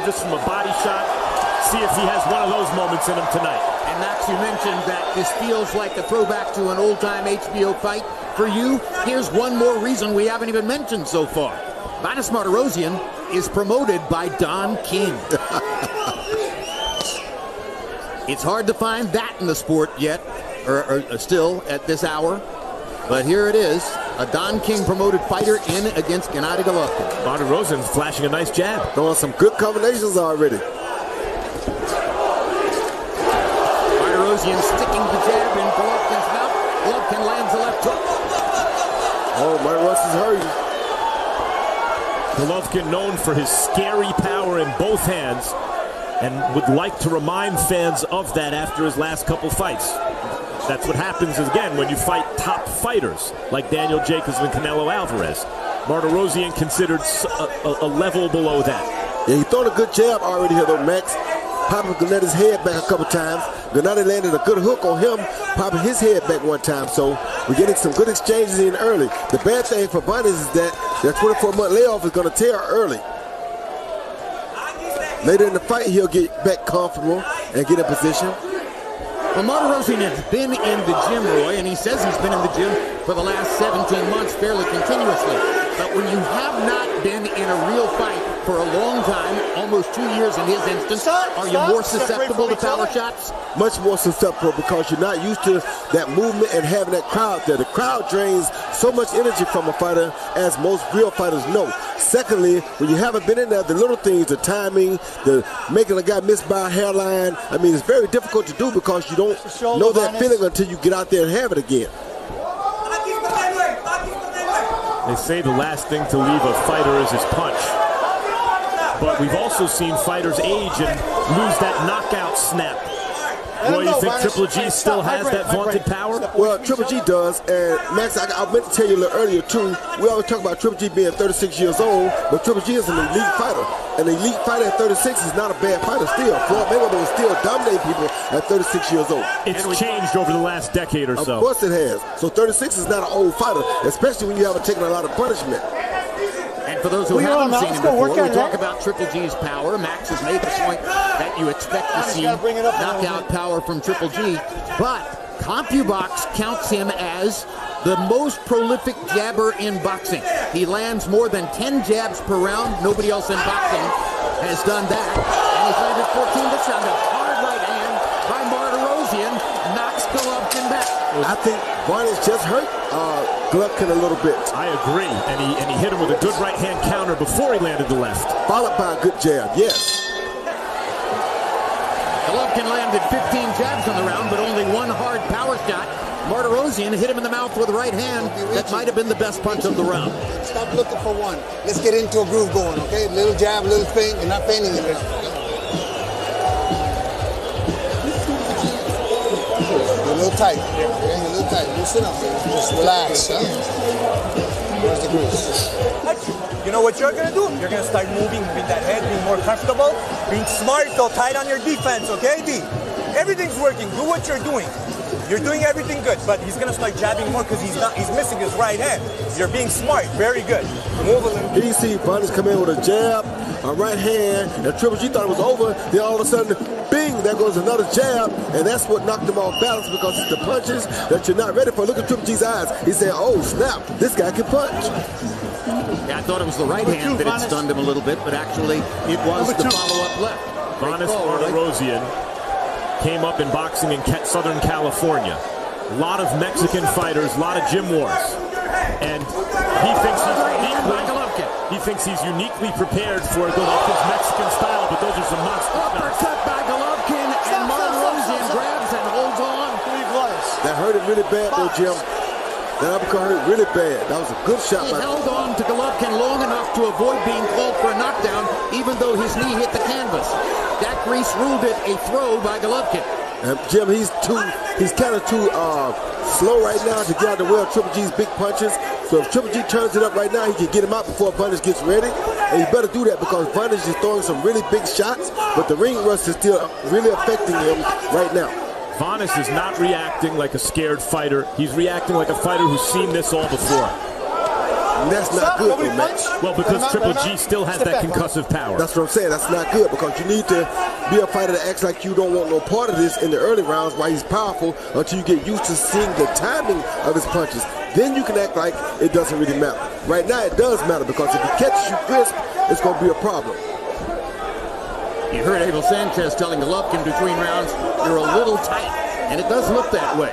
Just from a body shot, see if he has one of those moments in him tonight. And Max, you mentioned that this feels like a throwback to an old-time HBO fight. For you, here's one more reason we haven't even mentioned so far. Boi Martirosyan is promoted by Don King. It's hard to find that in the sport yet, or still at this hour. But here it is, a Don King promoted fighter in against Gennady Головkин. Martirosyan's flashing a nice jab. Throwing some good combinations already. Martirosyan sticking the jab in Головkin's mouth. Головkin lands a left hook. Oh, Martirosyan's hurting. Головkin known for his scary power in both hands, and would like to remind fans of that after his last couple fights. That's what happens again when you fight top fighters like Daniel Jacobs and Canelo Alvarez. Martirosyan considered a level below that. Yeah, he thrown a good jab already here though, Max. Popping Gennady's head back a couple times. Gennady landed a good hook on him, popping his head back one time. So we're getting some good exchanges in early. The bad thing for Bunny is that their 24-month layoff is going to tear early. Later in the fight, he'll get back comfortable and get in position. Well, Martirosyan has been in the gym, Roy, and he says he's been in the gym for the last 17 months fairly continuously. But when you have not been in a real fight for a long time, almost 2 years in his instance, are you more susceptible to power shots? Much more susceptible because you're not used to that movement and having that crowd there. The crowd drains so much energy from a fighter, as most real fighters know. Secondly, when you haven't been in there, the little things, the timing, the making a guy miss by a hairline, I mean, it's very difficult to do because you don't know that feeling until you get out there and have it again. They say the last thing to leave a fighter is his punch. But we've also seen fighters age and lose that knockout snap. Roy, you think Triple G still has that vaunted power? Well, Triple G does, and Max, I meant to tell you a little earlier too, we always talk about Triple G being 36 years old, but Triple G is an elite fighter. An elite fighter at 36 is not a bad fighter still. Floyd Mayweather was still dominating people at 36 years old. It's changed over the last decade or so. Of course it has. So 36 is not an old fighter, especially when you haven't taken a lot of punishment. And for those who haven't seen him before, we talk about Triple G's power. Max has made the point that you expect to see knockout power from Triple G. But CompuBox counts him as the most prolific jabber in boxing. He lands more than 10 jabs per round. Nobody else in boxing has done that. And he's landed 14 this round. A hard right hand by Martirosyan knocks Головkin back. I think Varney's just hurt Головkin a little bit. I agree, and he hit him with a good right hand counter before he landed the left. Followed by a good jab, yes. Головkin landed 15 jabs on the round, but only one hard power shot. Martirosyan hit him in the mouth with a right hand. That might have been the best punch of the round. Stop looking for one. Let's get into a groove going, okay? Little jab, little feint. You're not feinting it. You're a little tight. Okay? You're a little tight. Loosen up. Just relax. Huh? Where's the grease? You know what you're going to do? You're going to start moving that head, being more comfortable, being smart, so tight on your defense, okay, D? Everything's working. Do what you're doing. You're doing everything good, but he's going to start jabbing more because he's missing his right hand. You're being smart. Very good. Move a little bit. You see Varney's come in with a jab, a right hand, and Triple G thought it was over. Then all of a sudden, bing, there goes another jab, and that's what knocked him off balance because it's the punches that you're not ready for. Look at Triple G's eyes. He said, oh, snap, this guy can punch. Yeah, I thought it was the right hand that had stunned him a little bit, but actually it was the follow-up left. Boi Martirosyan came up in boxing in Southern California. A lot of Mexican fighters, a lot of gym wars. And he thinks he's uniquely prepared for Головkin's Mexican style, but those are some monster shots. Uppercut by Головkin, and Martirosyan grabs and holds on. That hurt him really bad though, Jim. That uppercut hurt really bad. That was a good shot. He held on to Головkin long enough to avoid being called for a knockdown, even though his knee hit the canvas. Jack Reese ruled it a throw by Головkin. Jim, he's kind of too slow right now to get out of the way of Triple G's big punches. So if Triple G turns it up right now, he can get him out before Varney gets ready. And you better do that because Varney is throwing some really big shots, but the ring rust is still really affecting him right now. Vanes is not reacting like a scared fighter. He's reacting like a fighter who's seen this all before. And that's not good for Max. Well, because Triple G still has that concussive power. That's what I'm saying. That's not good, because you need to be a fighter that acts like you don't want no part of this in the early rounds while he's powerful, until you get used to seeing the timing of his punches. Then you can act like it doesn't really matter. Right now it does matter, because if he catches you crisp, it's going to be a problem. You heard Abel Sanchez telling Головkin between rounds, you're a little tight. And it does look that way,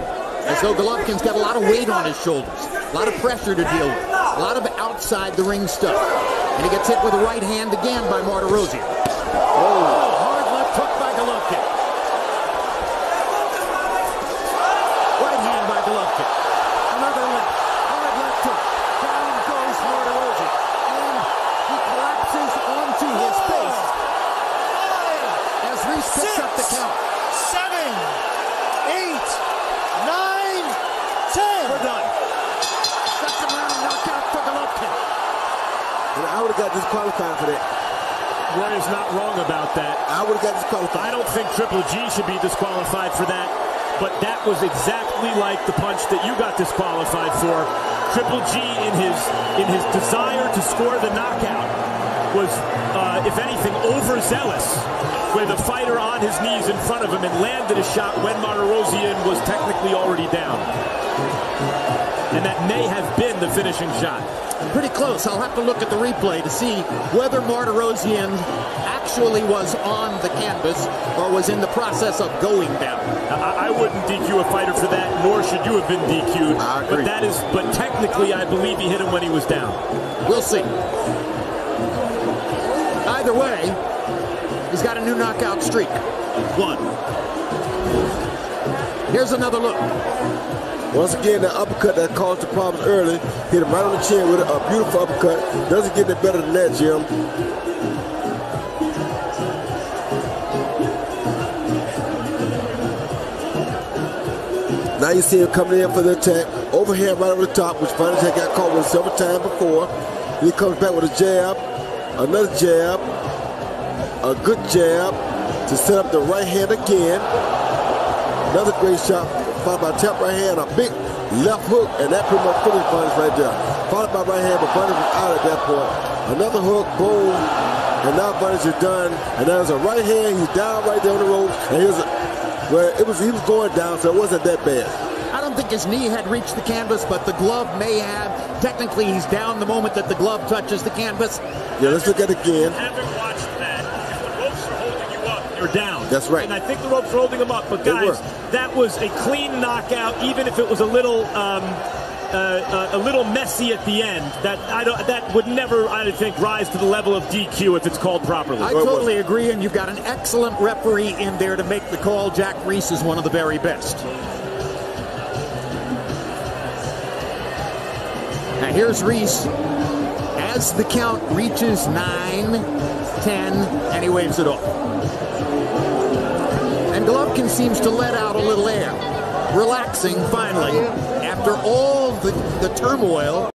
as though Головkin's got a lot of weight on his shoulders, a lot of pressure to deal with, a lot of outside the ring stuff. And he gets hit with a right hand again by Martirosyan. Oh, hard left hook by Головkin. Right hand by Головkin. Another left, hard left hook. Down goes Martirosyan. And he collapses onto his face as Reese picks up the count. 7, 8, 9, 10. We're done. Second round knockout for Головkin. And I would have got disqualified for that. Roy is not wrong about that. I would have got disqualified. I don't think Triple G should be disqualified for that, but that was exactly like the punch that you got disqualified for. Triple G, in his desire to score the knockout, was, if anything, overzealous with a fighter on his knees in front of him, and landed a shot when Martirosyan was technically already down. And that may have been the finishing shot. Pretty close. I'll have to look at the replay to see whether Martirosyan actually was on the canvas or was in the process of going down. I wouldn't DQ a fighter for that, nor should you have been DQ'd. I agree. But technically, I believe he hit him when he was down. We'll see. Either way, he's got a new knockout streak. 1. Here's another look. Once again, the uppercut that caused the problems early, hit him right on the chin with a beautiful uppercut. Doesn't get any better than that, Jim. Now you see him coming in for the attack. Overhand right over the top, which Van had got caught with several times before. He comes back with a jab, another jab, a good jab to set up the right hand again. Another great shot, followed by tap right hand, a big left hook, and that pretty much finished Bunny right there. Followed by right hand, but Bunny was out at that point. Another hook, boom, and now Bunny's is done. And there's a right hand, he's down right there on the ropes, and he was going down, so it wasn't that bad. I don't think his knee had reached the canvas, but the glove may have. Technically, he's down the moment that the glove touches the canvas. Yeah, let's look at it again. Having watched that, if the ropes are holding you up, you're down. That's right. And I think the ropes are holding him up. But guys, that was a clean knockout, even if it was a little messy at the end. That would never, I think, rise to the level of DQ if it's called properly. I totally agree, and you've got an excellent referee in there to make the call. Jack Reese is one of the very best. Now here's Reese as the count reaches 9, 10, and he waves it off. And Головkin seems to let out a little air, relaxing finally after all the turmoil.